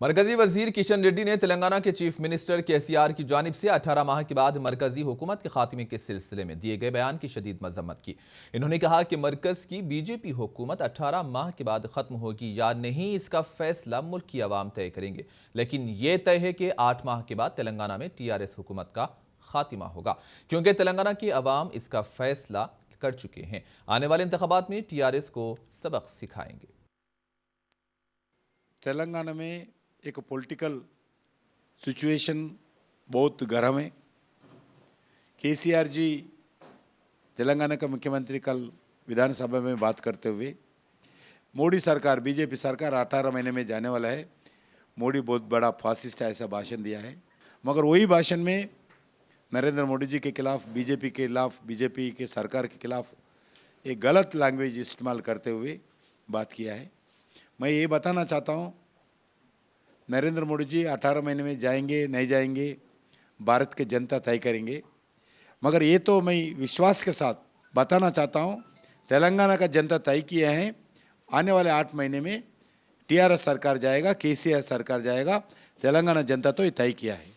मरकजी वजीर किशन रेड्डी ने तेलंगाना के चीफ मिनिस्टर केसीआर की जानिब से 18 माह के बाद मरकजी हुकूमत के खात्मे के सिलसिले में दिए गए बयान की शदीद मजम्मत की। इन्होंने कहा कि मरकज की बीजेपी हुकूमत 18 माह के बाद खत्म होगी या नहीं, इसका फैसला मुल्क की आवाम तय करेंगे, लेकिन यह तय है कि 8 माह के बाद तेलंगाना में टीआरएस हुकूमत का खात्मा होगा, क्योंकि तेलंगाना की आवाम इसका फैसला कर चुके हैं। आने वाले इंतखाबात में टीआरएस को सबक सिखाएंगे। तेलंगाना में एक पॉलिटिकल सिचुएशन बहुत गर्म है। केसीआर जी तेलंगाना का मुख्यमंत्री कल विधानसभा में बात करते हुए मोदी सरकार, बीजेपी सरकार 18 महीने में जाने वाला है, मोदी बहुत बड़ा फासिस्ट है, ऐसा भाषण दिया है। मगर वही भाषण में नरेंद्र मोदी जी के खिलाफ, बीजेपी के खिलाफ, बीजेपी के सरकार के खिलाफ एक गलत लैंग्वेज इस्तेमाल करते हुए बात किया है। मैं ये बताना चाहता हूँ, नरेंद्र मोदी जी 18 महीने में जाएंगे नहीं जाएंगे भारत के जनता तय करेंगे, मगर ये तो मैं विश्वास के साथ बताना चाहता हूँ, तेलंगाना का जनता तय किया है आने वाले 8 महीने में टीआरएस सरकार जाएगा, केसीआर सरकार जाएगा। तेलंगाना जनता तो ये तय किया है।